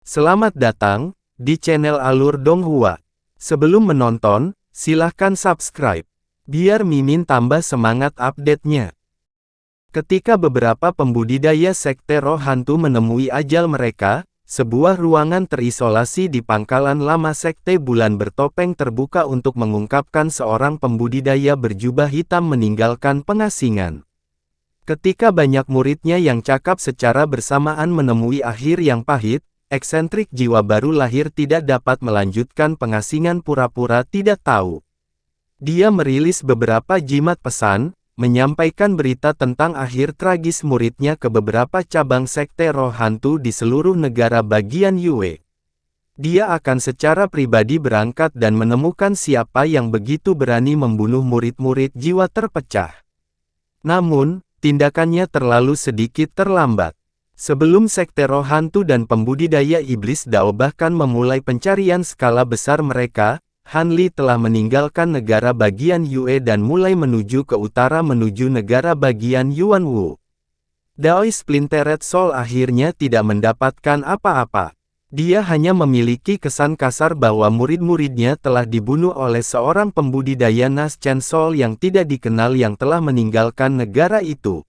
Selamat datang di channel Alur Donghua. Sebelum menonton, silahkan subscribe, biar Mimin tambah semangat update-nya. Ketika beberapa pembudidaya sekte roh hantu menemui ajal mereka, sebuah ruangan terisolasi di pangkalan lama sekte bulan bertopeng terbuka untuk mengungkapkan seorang pembudidaya berjubah hitam meninggalkan pengasingan. Ketika banyak muridnya yang cakap secara bersamaan menemui akhir yang pahit, eksentrik jiwa baru lahir tidak dapat melanjutkan pengasingan pura-pura tidak tahu. Dia merilis beberapa jimat pesan, menyampaikan berita tentang akhir tragis muridnya ke beberapa cabang sekte roh hantu di seluruh negara bagian Yue. Dia akan secara pribadi berangkat dan menemukan siapa yang begitu berani membunuh murid-murid jiwa terpecah. Namun, tindakannya terlalu sedikit terlambat. Sebelum sekte roh hantu dan pembudidaya iblis Dao bahkan memulai pencarian skala besar mereka, Han Li telah meninggalkan negara bagian Yue dan mulai menuju ke utara menuju negara bagian Yuanwu. Dao Splintered Soul akhirnya tidak mendapatkan apa-apa. Dia hanya memiliki kesan kasar bahwa murid-muridnya telah dibunuh oleh seorang pembudidaya Nas Chen Soul yang tidak dikenal yang telah meninggalkan negara itu.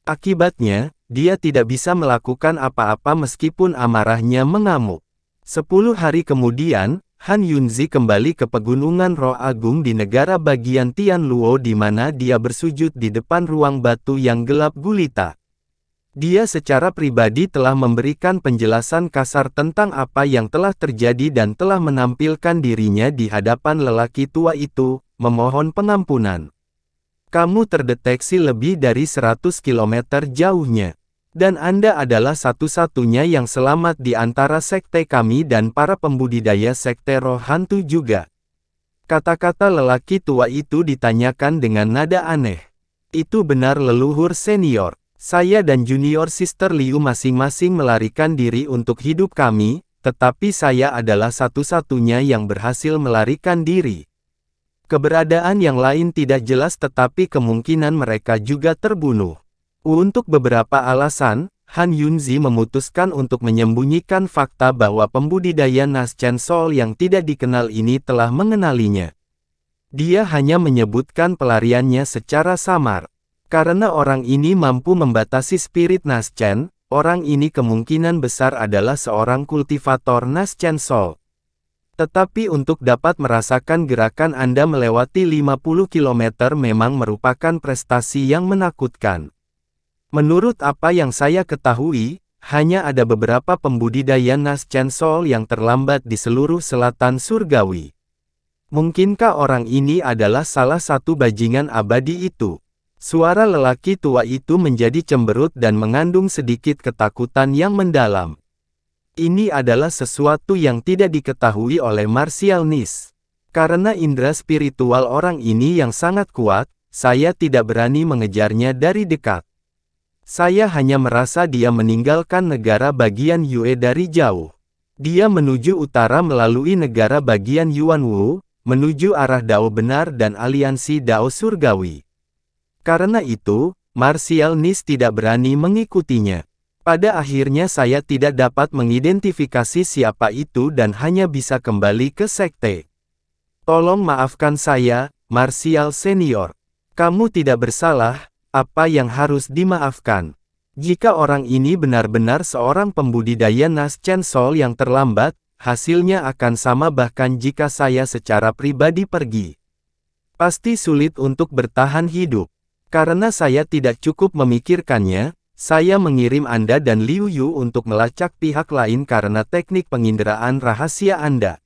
Akibatnya, dia tidak bisa melakukan apa-apa meskipun amarahnya mengamuk. 10 hari kemudian, Han Yunzi kembali ke Pegunungan Roh Agung di negara bagian Tianluo di mana dia bersujud di depan ruang batu yang gelap gulita. Dia secara pribadi telah memberikan penjelasan kasar tentang apa yang telah terjadi dan telah menampilkan dirinya di hadapan lelaki tua itu, memohon pengampunan. Kamu terdeteksi lebih dari 100 km jauhnya. Dan Anda adalah satu-satunya yang selamat di antara sekte kami dan para pembudidaya sekte roh hantu juga. Kata-kata lelaki tua itu ditanyakan dengan nada aneh. Itu benar leluhur senior. Saya dan junior sister Liu masing-masing melarikan diri untuk hidup kami, tetapi saya adalah satu-satunya yang berhasil melarikan diri. Keberadaan yang lain tidak jelas tetapi kemungkinan mereka juga terbunuh. Untuk beberapa alasan, Han Yunzi memutuskan untuk menyembunyikan fakta bahwa pembudidaya Nas Chen Soul yang tidak dikenal ini telah mengenalinya. Dia hanya menyebutkan pelariannya secara samar. Karena orang ini mampu membatasi spirit Nas Chen, orang ini kemungkinan besar adalah seorang kultivator Nas Chen Soul. Tetapi untuk dapat merasakan gerakan Anda melewati 50 km memang merupakan prestasi yang menakutkan. Menurut apa yang saya ketahui, hanya ada beberapa pembudidaya Nas Chen Soul yang terlambat di seluruh selatan surgawi. Mungkinkah orang ini adalah salah satu bajingan abadi itu? Suara lelaki tua itu menjadi cemberut dan mengandung sedikit ketakutan yang mendalam. Ini adalah sesuatu yang tidak diketahui oleh Martial Nis. Karena indera spiritual orang ini yang sangat kuat, saya tidak berani mengejarnya dari dekat. Saya hanya merasa dia meninggalkan negara bagian Yue dari jauh. Dia menuju utara melalui negara bagian Yuanwu, menuju arah Dao benar dan aliansi Dao surgawi. Karena itu, Martial Nis tidak berani mengikutinya. Pada akhirnya saya tidak dapat mengidentifikasi siapa itu dan hanya bisa kembali ke sekte. Tolong maafkan saya, Martial Senior. Kamu tidak bersalah. Apa yang harus dimaafkan? Jika orang ini benar-benar seorang pembudidaya Nas Chen Soul yang terlambat, hasilnya akan sama bahkan jika saya secara pribadi pergi. Pasti sulit untuk bertahan hidup. Karena saya tidak cukup memikirkannya, saya mengirim Anda dan Liu Yu untuk melacak pihak lain karena teknik penginderaan rahasia Anda.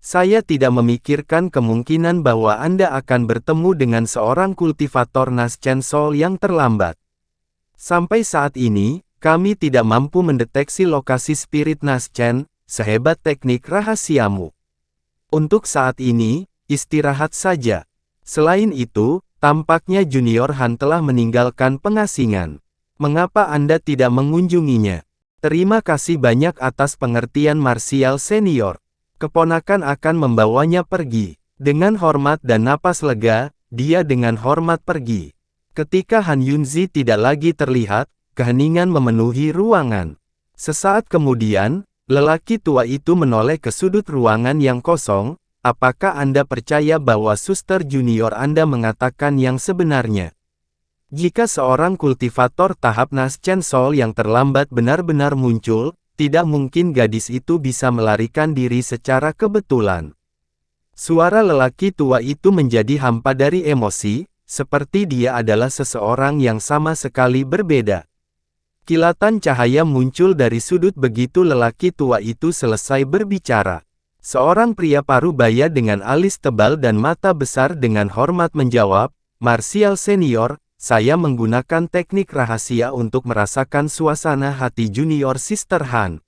Saya tidak memikirkan kemungkinan bahwa Anda akan bertemu dengan seorang kultivator Nas Chen Soul yang terlambat. Sampai saat ini, kami tidak mampu mendeteksi lokasi spirit Nas Chen, sehebat teknik rahasiamu. Untuk saat ini, istirahat saja. Selain itu, tampaknya Junior Han telah meninggalkan pengasingan. Mengapa Anda tidak mengunjunginya? Terima kasih banyak atas pengertian Martial Senior. Keponakan akan membawanya pergi. Dengan hormat dan napas lega, dia dengan hormat pergi. Ketika Han Yunzi tidak lagi terlihat, keheningan memenuhi ruangan. Sesaat kemudian, Lelaki tua itu menoleh ke sudut ruangan yang kosong. Apakah Anda percaya bahwa suster junior Anda mengatakan yang sebenarnya? Jika seorang kultivator tahap Naschen Soul yang terlambat benar-benar muncul, tidak mungkin gadis itu bisa melarikan diri secara kebetulan. Suara lelaki tua itu menjadi hampa dari emosi, seperti dia adalah seseorang yang sama sekali berbeda. Kilatan cahaya muncul dari sudut begitu lelaki tua itu selesai berbicara. Seorang pria parubaya dengan alis tebal dan mata besar dengan hormat menjawab, "Martial Senior, saya menggunakan teknik rahasia untuk merasakan suasana hati junior Sister Han."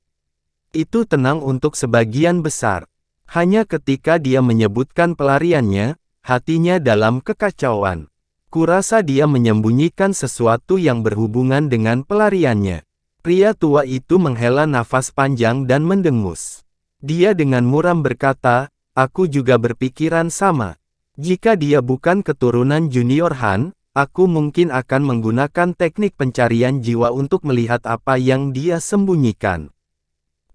Itu tenang untuk sebagian besar. Hanya ketika dia menyebutkan pelariannya, hatinya dalam kekacauan. Kurasa dia menyembunyikan sesuatu yang berhubungan dengan pelariannya. Pria tua itu menghela nafas panjang dan mendengus. Dia dengan muram berkata, "Aku juga berpikiran sama. Jika dia bukan keturunan junior Han, aku mungkin akan menggunakan teknik pencarian jiwa untuk melihat apa yang dia sembunyikan.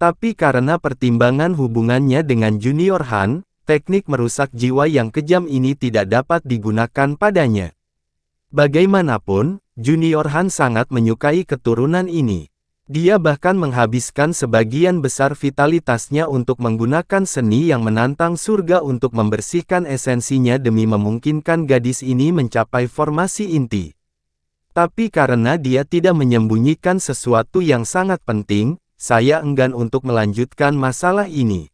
Tapi karena pertimbangan hubungannya dengan junior Han, teknik merusak jiwa yang kejam ini tidak dapat digunakan padanya. Bagaimanapun, junior Han sangat menyukai keturunan ini. Dia bahkan menghabiskan sebagian besar vitalitasnya untuk menggunakan seni yang menantang surga untuk membersihkan esensinya demi memungkinkan gadis ini mencapai formasi inti. Tapi karena dia tidak menyembunyikan sesuatu yang sangat penting, saya enggan untuk melanjutkan masalah ini.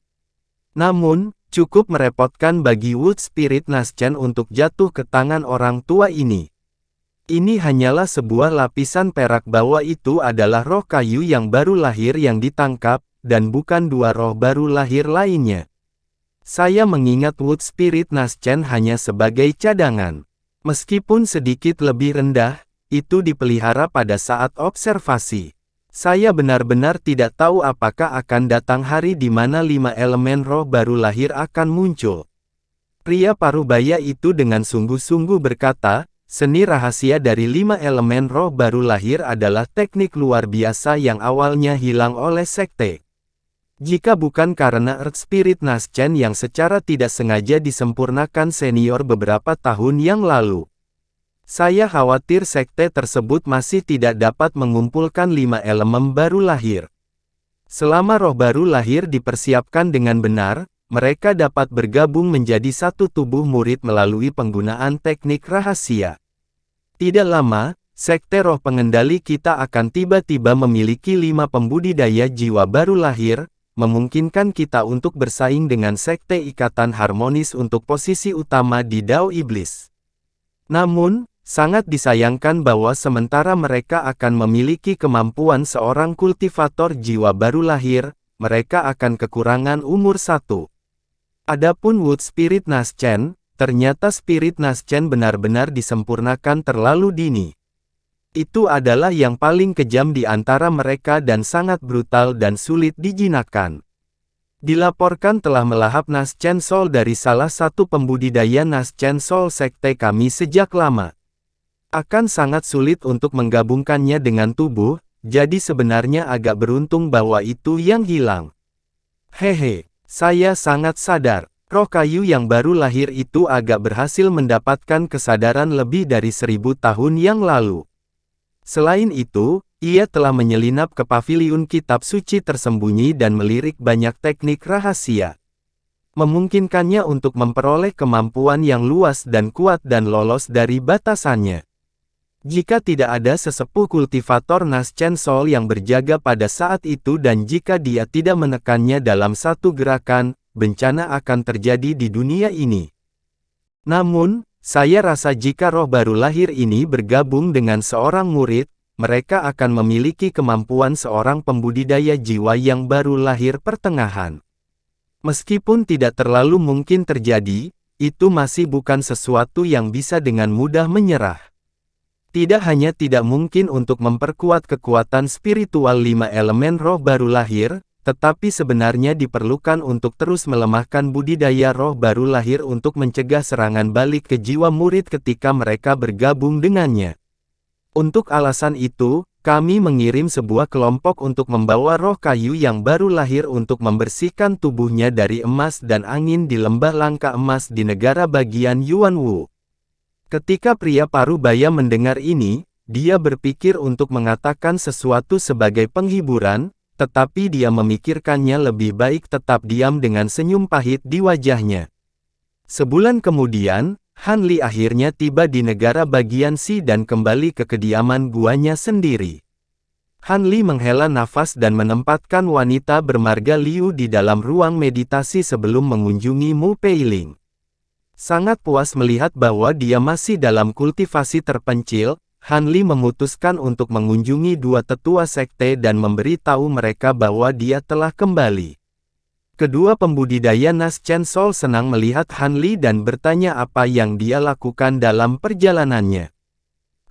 Namun, cukup merepotkan bagi Wood Spirit Naschen untuk jatuh ke tangan orang tua ini. Ini hanyalah sebuah lapisan perak bahwa itu adalah roh kayu yang baru lahir yang ditangkap, dan bukan dua roh baru lahir lainnya. Saya mengingat Wood Spirit Naschen hanya sebagai cadangan. Meskipun sedikit lebih rendah, itu dipelihara pada saat observasi. Saya benar-benar tidak tahu apakah akan datang hari di mana 5 elemen roh baru lahir akan muncul. Pria parubaya itu dengan sungguh-sungguh berkata, "Seni rahasia dari 5 elemen roh baru lahir adalah teknik luar biasa yang awalnya hilang oleh sekte. Jika bukan karena Earth Spirit Naschen yang secara tidak sengaja disempurnakan senior beberapa tahun yang lalu. Saya khawatir sekte tersebut masih tidak dapat mengumpulkan 5 elemen baru lahir. Selama roh baru lahir dipersiapkan dengan benar, mereka dapat bergabung menjadi satu tubuh murid melalui penggunaan teknik rahasia. Tidak lama, sekte roh pengendali kita akan tiba-tiba memiliki 5 pembudidaya jiwa baru lahir, memungkinkan kita untuk bersaing dengan sekte ikatan harmonis untuk posisi utama di Dao Iblis. Namun, sangat disayangkan bahwa sementara mereka akan memiliki kemampuan seorang kultivator jiwa baru lahir, mereka akan kekurangan umur 1. Adapun Wood Spirit Naschen, ternyata Spirit Naschen benar-benar disempurnakan terlalu dini. Itu adalah yang paling kejam di antara mereka dan sangat brutal dan sulit dijinakkan. Dilaporkan telah melahap Naschen Soul dari salah satu pembudidaya Naschen Soul sekte kami sejak lama. Akan sangat sulit untuk menggabungkannya dengan tubuh, jadi sebenarnya agak beruntung bahwa itu yang hilang. Hehe. Saya sangat sadar, roh kayu yang baru lahir itu agak berhasil mendapatkan kesadaran lebih dari 1000 tahun yang lalu. Selain itu, ia telah menyelinap ke paviliun kitab suci tersembunyi dan melirik banyak teknik rahasia. Memungkinkannya untuk memperoleh kemampuan yang luas dan kuat dan lolos dari batasannya. Jika tidak ada sesepuh kultivator Naschen Soul yang berjaga pada saat itu dan jika dia tidak menekannya dalam satu gerakan, bencana akan terjadi di dunia ini. Namun, saya rasa jika roh baru lahir ini bergabung dengan seorang murid, mereka akan memiliki kemampuan seorang pembudidaya jiwa yang baru lahir pertengahan. Meskipun tidak terlalu mungkin terjadi, itu masih bukan sesuatu yang bisa dengan mudah menyerah. Tidak hanya tidak mungkin untuk memperkuat kekuatan spiritual 5 elemen roh baru lahir, tetapi sebenarnya diperlukan untuk terus melemahkan budidaya roh baru lahir untuk mencegah serangan balik ke jiwa murid ketika mereka bergabung dengannya. Untuk alasan itu, kami mengirim sebuah kelompok untuk membawa roh kayu yang baru lahir untuk membersihkan tubuhnya dari emas dan angin di lembah langka emas di negara bagian Yuanwu. Ketika pria parubaya mendengar ini, dia berpikir untuk mengatakan sesuatu sebagai penghiburan, tetapi dia memikirkannya lebih baik tetap diam dengan senyum pahit di wajahnya. Sebulan kemudian, Han Li akhirnya tiba di negara bagian Xi dan kembali ke kediaman guanya sendiri. Han Li menghela nafas dan menempatkan wanita bermarga Liu di dalam ruang meditasi sebelum mengunjungi Mu Peiling. Sangat puas melihat bahwa dia masih dalam kultivasi terpencil, Han Li memutuskan untuk mengunjungi dua tetua sekte dan memberitahu mereka bahwa dia telah kembali. Kedua pembudidaya Nas Chen Sol senang melihat Han Li dan bertanya apa yang dia lakukan dalam perjalanannya.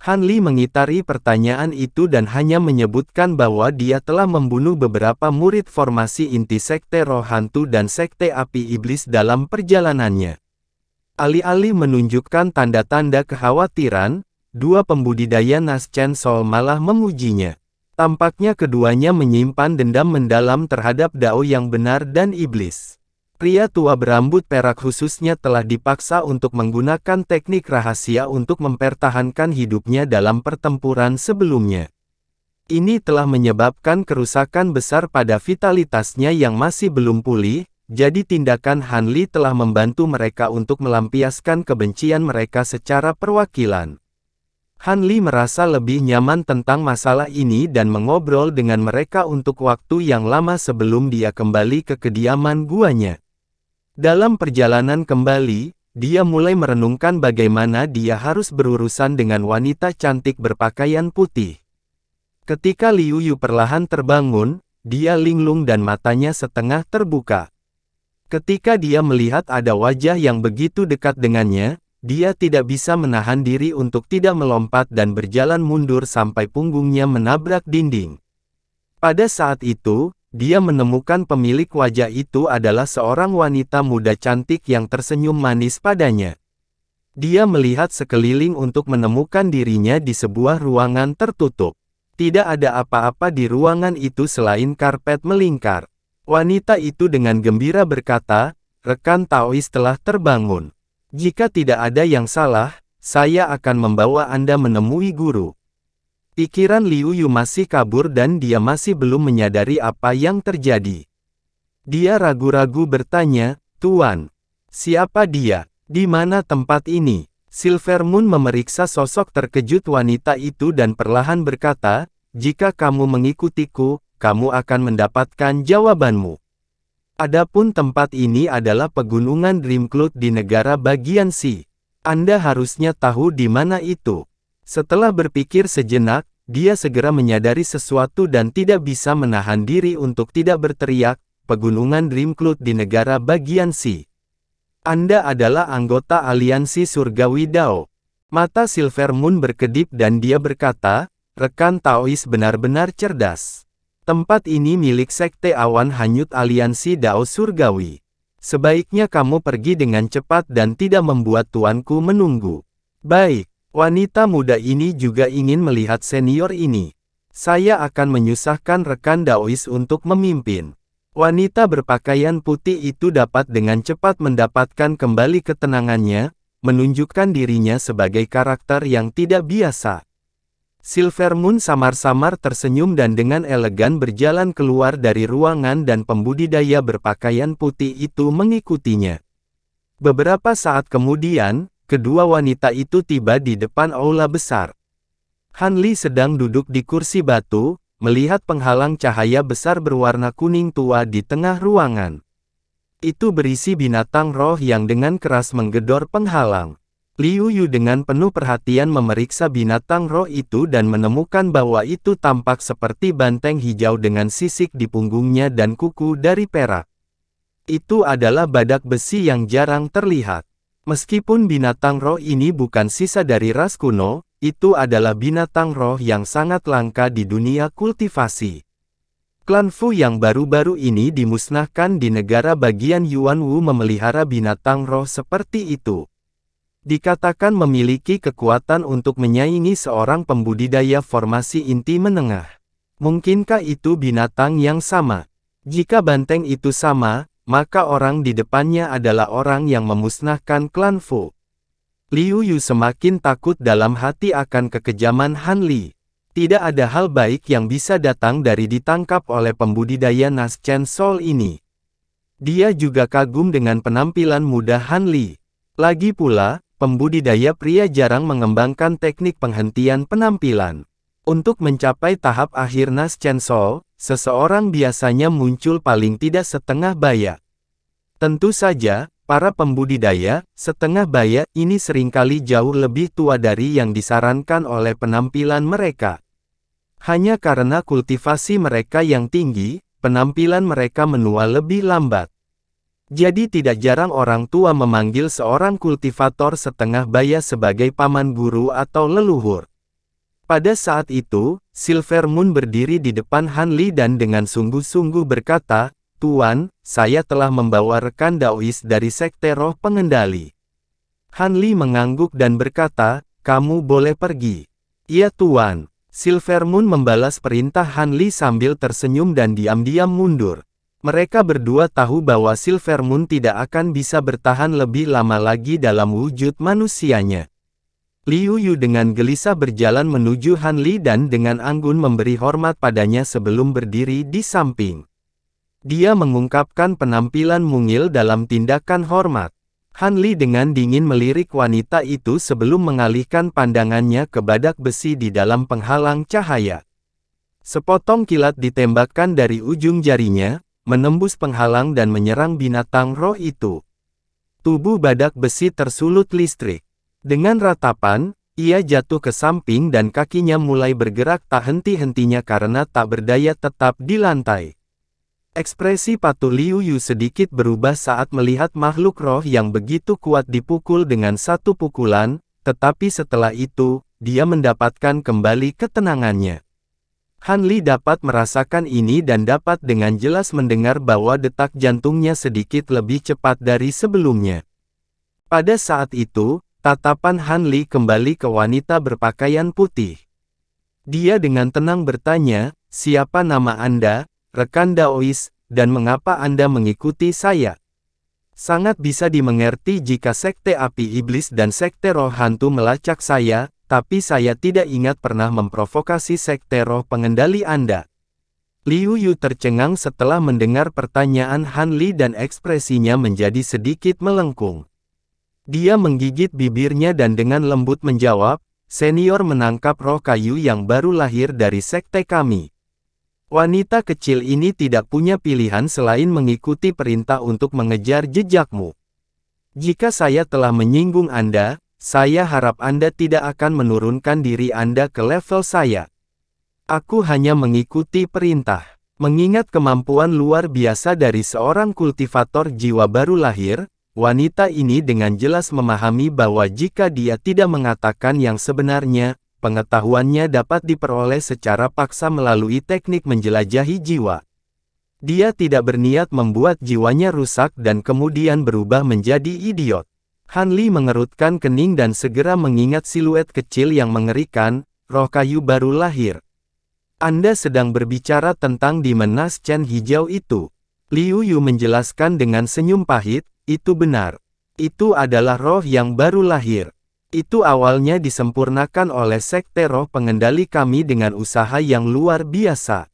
Han Li mengitari pertanyaan itu dan hanya menyebutkan bahwa dia telah membunuh beberapa murid formasi inti sekte roh hantu dan sekte api iblis dalam perjalanannya. Alih-alih menunjukkan tanda-tanda kekhawatiran, dua pembudidaya Nas Chen Sol malah memujinya. Tampaknya keduanya menyimpan dendam mendalam terhadap Dao yang benar dan iblis. Pria tua berambut perak khususnya telah dipaksa untuk menggunakan teknik rahasia untuk mempertahankan hidupnya dalam pertempuran sebelumnya. Ini telah menyebabkan kerusakan besar pada vitalitasnya yang masih belum pulih, jadi tindakan Han Li telah membantu mereka untuk melampiaskan kebencian mereka secara perwakilan. Han Li merasa lebih nyaman tentang masalah ini dan mengobrol dengan mereka untuk waktu yang lama sebelum dia kembali ke kediaman guanya. Dalam perjalanan kembali, dia mulai merenungkan bagaimana dia harus berurusan dengan wanita cantik berpakaian putih. Ketika Liu Yu perlahan terbangun, dia linglung dan matanya setengah terbuka. Ketika dia melihat ada wajah yang begitu dekat dengannya, dia tidak bisa menahan diri untuk tidak melompat dan berjalan mundur sampai punggungnya menabrak dinding. Pada saat itu, dia menemukan pemilik wajah itu adalah seorang wanita muda cantik yang tersenyum manis padanya. Dia melihat sekeliling untuk menemukan dirinya di sebuah ruangan tertutup. Tidak ada apa-apa di ruangan itu selain karpet melingkar. Wanita itu dengan gembira berkata, "Rekan Taois telah terbangun. Jika tidak ada yang salah, saya akan membawa Anda menemui guru." Pikiran Liu Yu masih kabur dan dia masih belum menyadari apa yang terjadi. Dia ragu-ragu bertanya, "Tuan, siapa dia? Di mana tempat ini?" Silver Moon memeriksa sosok terkejut wanita itu dan perlahan berkata, "Jika kamu mengikutiku, kamu akan mendapatkan jawabanmu. Adapun tempat ini adalah pegunungan Dreamcloud di negara bagian Xi. Anda harusnya tahu di mana itu." Setelah berpikir sejenak, dia segera menyadari sesuatu dan tidak bisa menahan diri untuk tidak berteriak, "Pegunungan Dreamcloud di negara bagian Xi. Anda adalah anggota aliansi surgawi Dao." Mata Silver Moon berkedip dan dia berkata, "Rekan Taois benar-benar cerdas. Tempat ini milik Sekte Awan Hanyut Aliansi Dao Surgawi. Sebaiknya kamu pergi dengan cepat dan tidak membuat tuanku menunggu." "Baik." Wanita muda ini juga ingin melihat senior ini. "Saya akan menyusahkan rekan Daois untuk memimpin." Wanita berpakaian putih itu dapat dengan cepat mendapatkan kembali ketenangannya, menunjukkan dirinya sebagai karakter yang tidak biasa. Silver Moon samar-samar tersenyum dan dengan elegan berjalan keluar dari ruangan dan pembudidaya berpakaian putih itu mengikutinya. Beberapa saat kemudian, kedua wanita itu tiba di depan aula besar. Han Li sedang duduk di kursi batu, melihat penghalang cahaya besar berwarna kuning tua di tengah ruangan. Itu berisi binatang roh yang dengan keras menggedor penghalang. Liu Yu dengan penuh perhatian memeriksa binatang roh itu dan menemukan bahwa itu tampak seperti banteng hijau dengan sisik di punggungnya dan kuku dari perak. Itu adalah badak besi yang jarang terlihat. Meskipun binatang roh ini bukan sisa dari ras kuno, itu adalah binatang roh yang sangat langka di dunia kultivasi. Klan Fu yang baru-baru ini dimusnahkan di negara bagian Yuanwu memelihara binatang roh seperti itu. Dikatakan memiliki kekuatan untuk menyaingi seorang pembudidaya formasi inti menengah. Mungkinkah itu binatang yang sama? Jika banteng itu sama, maka orang di depannya adalah orang yang memusnahkan klan Fu. Liu Yu semakin takut dalam hati akan kekejaman Han Li. Tidak ada hal baik yang bisa datang dari ditangkap oleh pembudidaya Naschen Soul ini. Dia juga kagum dengan penampilan muda Han Li. Lagi pula, pembudidaya pria jarang mengembangkan teknik penghentian penampilan. Untuk mencapai tahap akhir Naschen Soul, seseorang biasanya muncul paling tidak setengah baya. Tentu saja, para pembudidaya setengah baya ini seringkali jauh lebih tua dari yang disarankan oleh penampilan mereka. Hanya karena kultivasi mereka yang tinggi, penampilan mereka menua lebih lambat. Jadi tidak jarang orang tua memanggil seorang kultivator setengah baya sebagai paman guru atau leluhur. Pada saat itu, Silver Moon berdiri di depan Han Li dan dengan sungguh-sungguh berkata, "Tuan, saya telah membawa rekan Daois dari Sekte Roh Pengendali." Han Li mengangguk dan berkata, "Kamu boleh pergi." "Iya Tuan." Silver Moon membalas perintah Han Li sambil tersenyum dan diam-diam mundur. Mereka berdua tahu bahwa Silver Moon tidak akan bisa bertahan lebih lama lagi dalam wujud manusianya. Liu Yu dengan gelisah berjalan menuju Han Li dan dengan anggun memberi hormat padanya sebelum berdiri di samping. Dia mengungkapkan penampilan mungil dalam tindakan hormat. Han Li dengan dingin melirik wanita itu sebelum mengalihkan pandangannya ke badak besi di dalam penghalang cahaya. Sepotong kilat ditembakkan dari ujung jarinya, menembus penghalang dan menyerang binatang roh itu. Tubuh badak besi tersulut listrik. Dengan ratapan, ia jatuh ke samping dan kakinya mulai bergerak tak henti-hentinya karena tak berdaya tetap di lantai. Ekspresi patuh Liu Yu sedikit berubah saat melihat makhluk roh yang begitu kuat dipukul dengan satu pukulan, tetapi setelah itu, dia mendapatkan kembali ketenangannya. Han Li dapat merasakan ini dan dapat dengan jelas mendengar bahwa detak jantungnya sedikit lebih cepat dari sebelumnya. Pada saat itu, tatapan Han Li kembali ke wanita berpakaian putih. Dia dengan tenang bertanya, "Siapa nama Anda, rekan Daois, dan mengapa Anda mengikuti saya?" Sangat bisa dimengerti jika Sekte Api Iblis dan Sekte Roh Hantu melacak saya, tapi saya tidak ingat pernah memprovokasi Sekte Roh Pengendali Anda. Liu Yu tercengang setelah mendengar pertanyaan Han Li dan ekspresinya menjadi sedikit melengkung. Dia menggigit bibirnya dan dengan lembut menjawab, "Senior menangkap roh kayu yang baru lahir dari sekte kami." Wanita kecil ini tidak punya pilihan selain mengikuti perintah untuk mengejar jejakmu. Jika saya telah menyinggung Anda, saya harap Anda tidak akan menurunkan diri Anda ke level saya. Aku hanya mengikuti perintah. Mengingat kemampuan luar biasa dari seorang kultivator jiwa baru lahir, wanita ini dengan jelas memahami bahwa jika dia tidak mengatakan yang sebenarnya, pengetahuannya dapat diperoleh secara paksa melalui teknik menjelajahi jiwa. Dia tidak berniat membuat jiwanya rusak dan kemudian berubah menjadi idiot. Han Li mengerutkan kening dan segera mengingat siluet kecil yang mengerikan, roh kayu baru lahir. Anda sedang berbicara tentang Demon Naschen hijau itu. Liu Yu menjelaskan dengan senyum pahit, itu benar. Itu adalah roh yang baru lahir. Itu awalnya disempurnakan oleh Sekte Roh Pengendali kami dengan usaha yang luar biasa.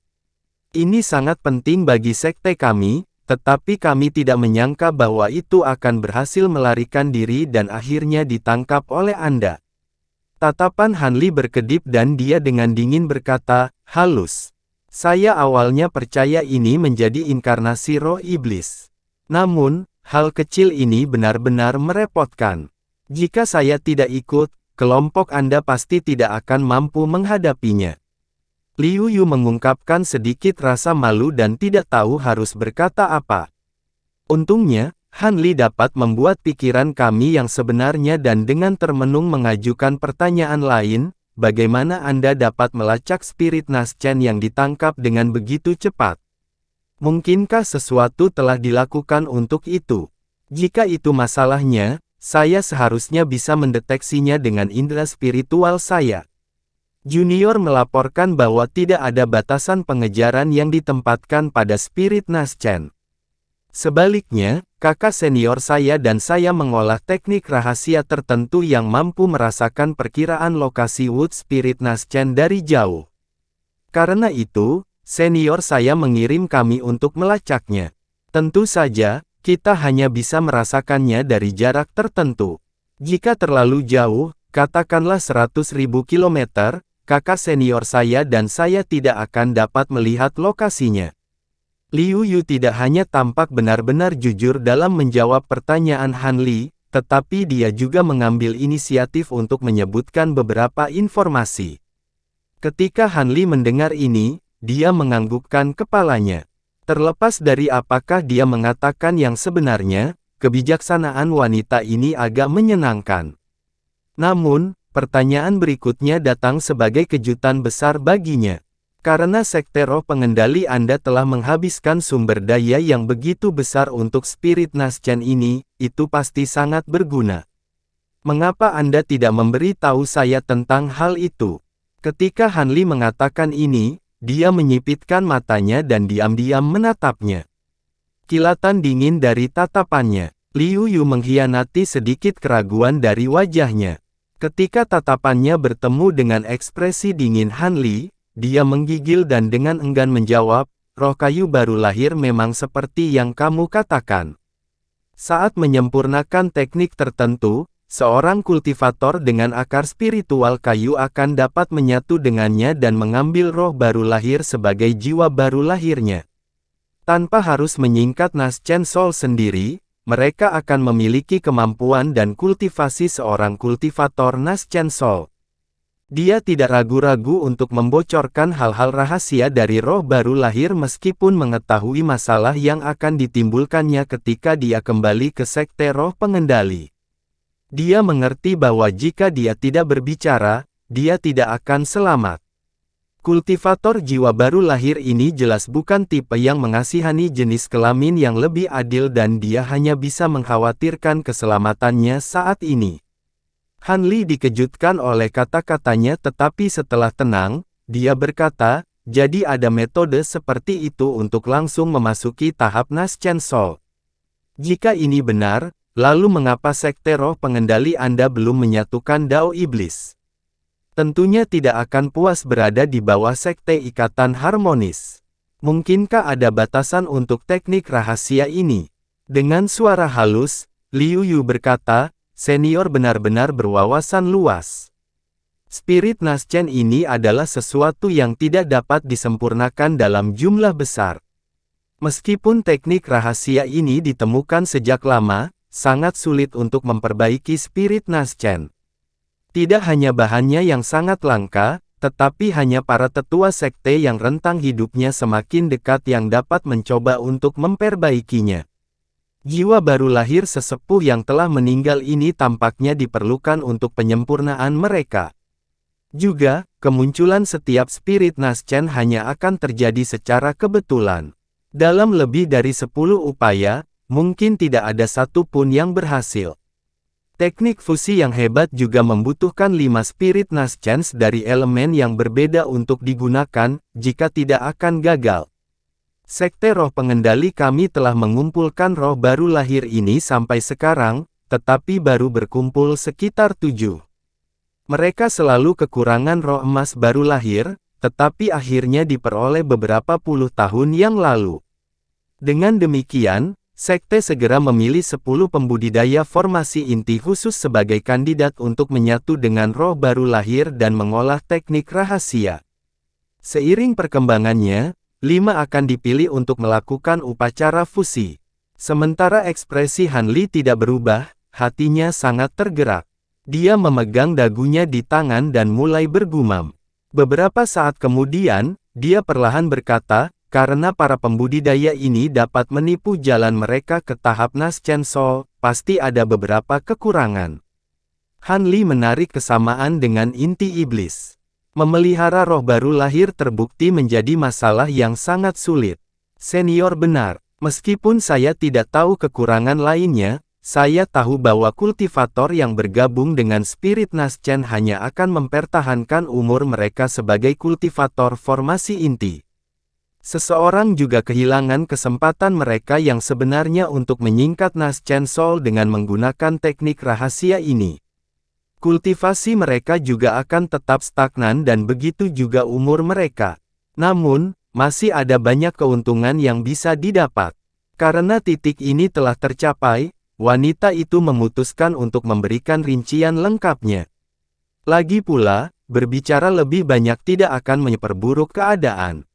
Ini sangat penting bagi sekte kami, tetapi kami tidak menyangka bahwa itu akan berhasil melarikan diri dan akhirnya ditangkap oleh Anda. Tatapan Han Li berkedip dan dia dengan dingin berkata, "Halus. Saya awalnya percaya ini menjadi inkarnasi roh iblis. Namun, hal kecil ini benar-benar merepotkan. Jika saya tidak ikut, kelompok Anda pasti tidak akan mampu menghadapinya." Liu Yu mengungkapkan sedikit rasa malu dan tidak tahu harus berkata apa. Untungnya, Han Li dapat membuat pikiran kami yang sebenarnya dan dengan termenung mengajukan pertanyaan lain, bagaimana Anda dapat melacak spirit Naschen yang ditangkap dengan begitu cepat? Mungkinkah sesuatu telah dilakukan untuk itu? Jika itu masalahnya, saya seharusnya bisa mendeteksinya dengan indera spiritual saya. Junior melaporkan bahwa tidak ada batasan pengejaran yang ditempatkan pada spirit Naschen. Sebaliknya, kakak senior saya dan saya mengolah teknik rahasia tertentu yang mampu merasakan perkiraan lokasi Wood Spirit Naschen dari jauh. Karena itu, senior saya mengirim kami untuk melacaknya. Tentu saja, kita hanya bisa merasakannya dari jarak tertentu. Jika terlalu jauh, katakanlah 100.000 kilometer, kakak senior saya dan saya tidak akan dapat melihat lokasinya. Liu Yu tidak hanya tampak benar-benar jujur dalam menjawab pertanyaan Han Li, tetapi dia juga mengambil inisiatif untuk menyebutkan beberapa informasi. Ketika Han Li mendengar ini, dia menganggukkan kepalanya. Terlepas dari apakah dia mengatakan yang sebenarnya, kebijaksanaan wanita ini agak menyenangkan. Namun, pertanyaan berikutnya datang sebagai kejutan besar baginya. Karena sekte roh pengendali Anda telah menghabiskan sumber daya yang begitu besar untuk spirit Naschen ini, itu pasti sangat berguna. Mengapa Anda tidak memberi tahu saya tentang hal itu? Ketika Han Li mengatakan ini, dia menyipitkan matanya dan diam-diam menatapnya. Kilatan dingin dari tatapannya. Liu Yu mengkhianati sedikit keraguan dari wajahnya. Ketika tatapannya bertemu dengan ekspresi dingin Han Li, dia menggigil dan dengan enggan menjawab, roh kayu baru lahir memang seperti yang kamu katakan. Saat menyempurnakan teknik tertentu, seorang kultivator dengan akar spiritual kayu akan dapat menyatu dengannya dan mengambil roh baru lahir sebagai jiwa baru lahirnya. Tanpa harus menyingkat Naschen Soul sendiri, mereka akan memiliki kemampuan dan kultivasi seorang kultivator Naschen Soul. Dia tidak ragu-ragu untuk membocorkan hal-hal rahasia dari roh baru lahir meskipun mengetahui masalah yang akan ditimbulkannya ketika dia kembali ke sekte roh pengendali. Dia mengerti bahwa jika dia tidak berbicara, dia tidak akan selamat. Kultivator jiwa baru lahir ini jelas bukan tipe yang mengasihani jenis kelamin yang lebih adil dan dia hanya bisa mengkhawatirkan keselamatannya saat ini. Han Li dikejutkan oleh kata-katanya tetapi setelah tenang, dia berkata, jadi ada metode seperti itu untuk langsung memasuki tahap Naschen Soul. Jika ini benar, lalu mengapa sekte roh pengendali Anda belum menyatukan Dao Iblis? Tentunya tidak akan puas berada di bawah sekte ikatan harmonis. Mungkinkah ada batasan untuk teknik rahasia ini? Dengan suara halus, Liu Yu berkata, senior benar-benar berwawasan luas. Spirit Naschen ini adalah sesuatu yang tidak dapat disempurnakan dalam jumlah besar. Meskipun teknik rahasia ini ditemukan sejak lama, sangat sulit untuk memperbaiki spirit Naschen. Tidak hanya bahannya yang sangat langka, tetapi hanya para tetua sekte yang rentang hidupnya semakin dekat yang dapat mencoba untuk memperbaikinya. Jiwa baru lahir sesepuh yang telah meninggal ini tampaknya diperlukan untuk penyempurnaan mereka. Juga, kemunculan setiap spirit Naschen hanya akan terjadi secara kebetulan. Dalam lebih dari 10 upaya, mungkin tidak ada satu pun yang berhasil. Teknik fusi yang hebat juga membutuhkan 5 spirit Naschen dari elemen yang berbeda untuk digunakan, jika tidak akan gagal. Sekte roh pengendali kami telah mengumpulkan roh baru lahir ini sampai sekarang, tetapi baru berkumpul sekitar 7. Mereka selalu kekurangan roh emas baru lahir, tetapi akhirnya diperoleh beberapa puluh tahun yang lalu. Dengan demikian, sekte segera memilih 10 pembudidaya formasi inti khusus sebagai kandidat untuk menyatu dengan roh baru lahir dan mengolah teknik rahasia. Seiring perkembangannya, 5 akan dipilih untuk melakukan upacara fusi. Sementara ekspresi Han Li tidak berubah, hatinya sangat tergerak. Dia memegang dagunya di tangan dan mulai bergumam. Beberapa saat kemudian, dia perlahan berkata, karena para pembudidaya ini dapat menipu jalan mereka ke tahap Naschen Soul, pasti ada beberapa kekurangan. Han Li menarik kesamaan dengan inti iblis. Memelihara roh baru lahir terbukti menjadi masalah yang sangat sulit. Senior benar, meskipun saya tidak tahu kekurangan lainnya, Saya tahu bahwa kultivator yang bergabung dengan Spirit Naschen hanya akan mempertahankan umur mereka sebagai kultivator formasi inti. Seseorang juga kehilangan kesempatan mereka yang sebenarnya untuk menyingkat Naschen Soul dengan menggunakan teknik rahasia ini. Kultivasi mereka juga akan tetap stagnan dan begitu juga umur mereka. Namun, masih ada banyak keuntungan yang bisa didapat. Karena titik ini telah tercapai, wanita itu memutuskan untuk memberikan rincian lengkapnya. Lagi pula, berbicara lebih banyak tidak akan memperburuk keadaan.